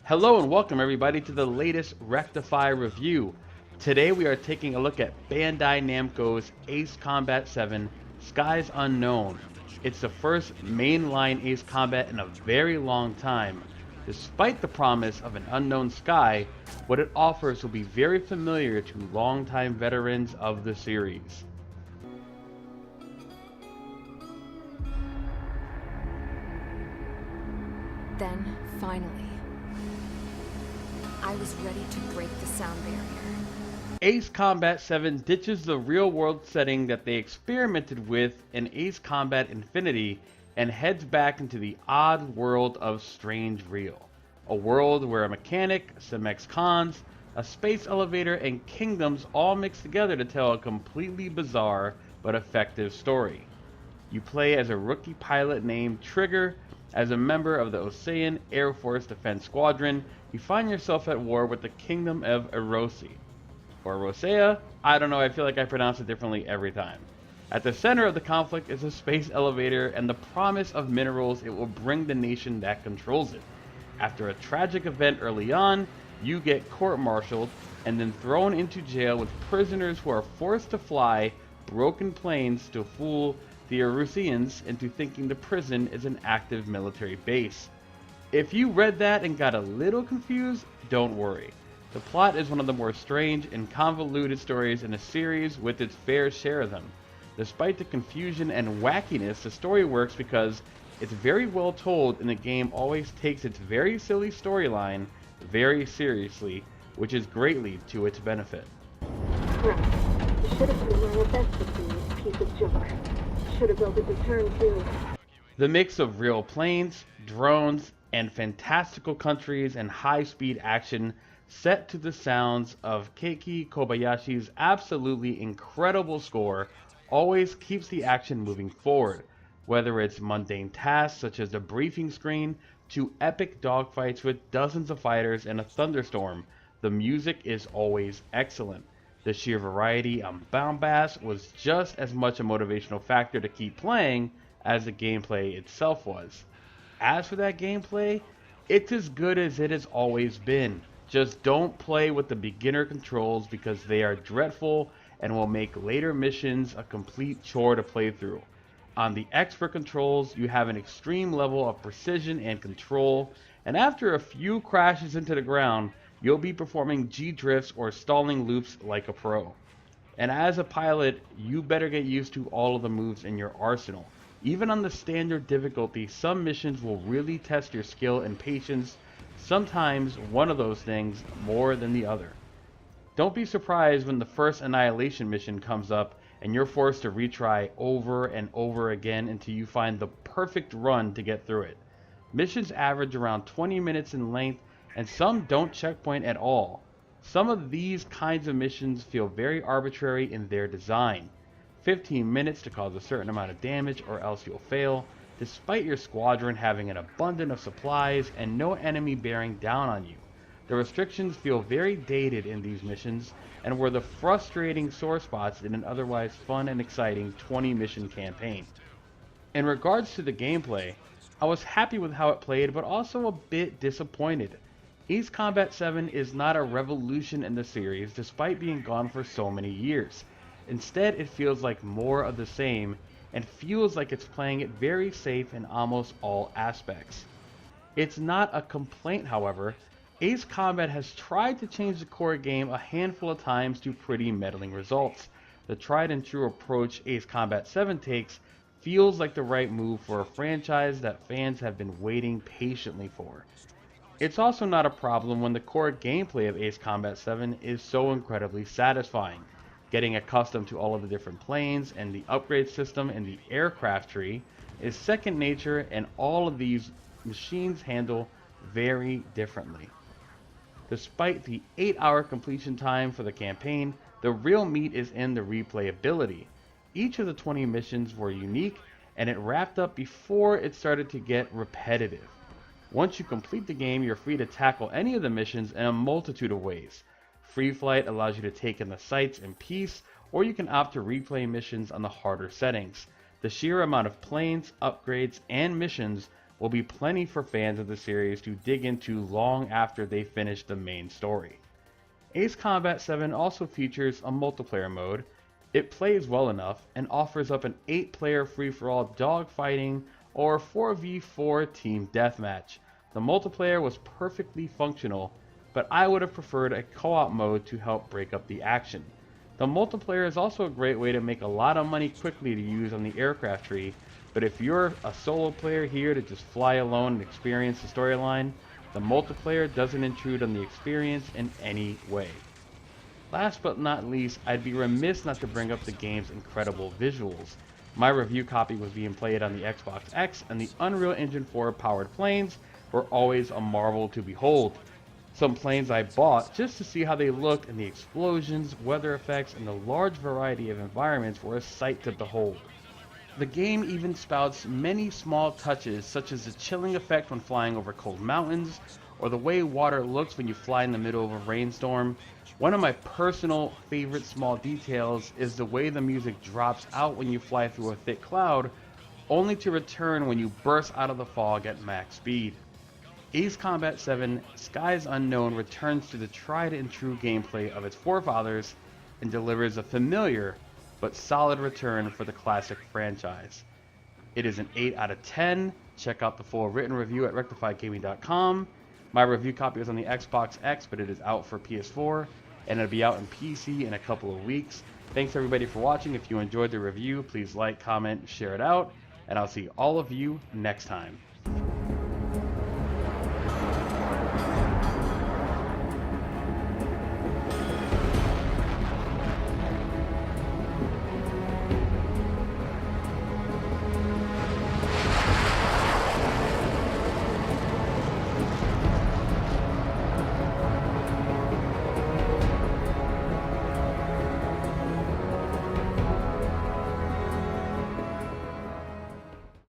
Hello and welcome everybody to the latest Rectify review. Today we are taking a look at Bandai Namco's Ace Combat 7 Skies Unknown. It's the first mainline Ace Combat in a very long time. Despite the promise of an unknown sky, what it offers will be very familiar to longtime veterans of the series. Then, finally, I was ready to break the sound barrier. Ace Combat 7 ditches the real-world setting that they experimented with in Ace Combat Infinity and heads back into the odd world of Strange Real. A world where a mechanic, some ex-cons, a space elevator, and kingdoms all mix together to tell a completely bizarre but effective story. You play as a rookie pilot named Trigger. As a member of the Ocean Air Force Defense Squadron, you find yourself at war with the Kingdom of Erosi. Or Rosea, I don't know, I feel like I pronounce it differently every time. At the center of the conflict is a space elevator and the promise of minerals it will bring the nation that controls it. After a tragic event early on, you get court-martialed and then thrown into jail with prisoners who are forced to fly broken planes to fool the Erosians into thinking the prison is an active military base. If you read that and got a little confused, don't worry. The plot is one of the more strange and convoluted stories in a series with its fair share of them. Despite the confusion and wackiness, the story works because it's very well told and the game always takes its very silly storyline very seriously, which is greatly to its benefit. Right. You should have been my best with me, piece of junk. Should have built a return too. The mix of real planes, drones, and fantastical countries and high-speed action set to the sounds of Keiki Kobayashi's absolutely incredible score always keeps the action moving forward, whether it's mundane tasks such as the briefing screen to epic dogfights with dozens of fighters and a thunderstorm. The music is always excellent. The sheer variety on Bombast was just as much a motivational factor to keep playing as the gameplay itself was. As for that gameplay, it's as good as it has always been. Just don't play with the beginner controls because they are dreadful and will make later missions a complete chore to play through. On the expert controls, you have an extreme level of precision and control, and after a few crashes into the ground, you'll be performing G-drifts or stalling loops like a pro. And as a pilot, you better get used to all of the moves in your arsenal. Even on the standard difficulty, some missions will really test your skill and patience, sometimes one of those things more than the other. Don't be surprised when the first Annihilation mission comes up and you're forced to retry over and over again until you find the perfect run to get through it. Missions average around 20 minutes in length and some don't checkpoint at all. Some of these kinds of missions feel very arbitrary in their design. 15 minutes to cause a certain amount of damage or else you'll fail, despite your squadron having an abundance of supplies and no enemy bearing down on you. The restrictions feel very dated in these missions and were the frustrating sore spots in an otherwise fun and exciting 20 mission campaign. In regards to the gameplay, I was happy with how it played but also a bit disappointed. Ace Combat 7 is not a revolution in the series despite being gone for so many years. Instead, it feels like more of the same and feels like it's playing it very safe in almost all aspects. It's not a complaint, however. Ace Combat has tried to change the core game a handful of times to pretty meddling results. The tried and true approach Ace Combat 7 takes feels like the right move for a franchise that fans have been waiting patiently for. It's also not a problem when the core gameplay of Ace Combat 7 is so incredibly satisfying. Getting accustomed to all of the different planes and the upgrade system in the aircraft tree is second nature, and all of these machines handle very differently. Despite the 8-hour completion time for the campaign, the real meat is in the replayability. Each of the 20 missions were unique, and it wrapped up before it started to get repetitive. Once you complete the game, you're free to tackle any of the missions in a multitude of ways. Free Flight allows you to take in the sights in peace, or you can opt to replay missions on the harder settings. The sheer amount of planes, upgrades, and missions will be plenty for fans of the series to dig into long after they finish the main story. Ace Combat 7 also features a multiplayer mode. It plays well enough and offers up an 8-player free-for-all dogfighting or 4v4 team deathmatch. The multiplayer was perfectly functional, but I would have preferred a co-op mode to help break up the action. The multiplayer is also a great way to make a lot of money quickly to use on the aircraft tree, but if you're a solo player here to just fly alone and experience the storyline, the multiplayer doesn't intrude on the experience in any way. Last but not least, I'd be remiss not to bring up the game's incredible visuals. My review copy was being played on the Xbox X, and the Unreal Engine 4 powered planes were always a marvel to behold. Some planes I bought just to see how they looked, and the explosions, weather effects, and the large variety of environments were a sight to behold. The game even spouts many small touches, such as the chilling effect when flying over cold mountains, or the way water looks when you fly in the middle of a rainstorm. One of my personal favorite small details is the way the music drops out when you fly through a thick cloud, only to return when you burst out of the fog at max speed. Ace Combat 7 Skies Unknown returns to the tried and true gameplay of its forefathers and delivers a familiar but solid return for the classic franchise. It is an 8 out of 10. Check out the full written review at rectifygaming.com. My review copy is on the Xbox X, but it is out for PS4, and it'll be out in PC in a couple of weeks. Thanks everybody for watching. If you enjoyed the review, please like, comment, share it out, and I'll see all of you next time.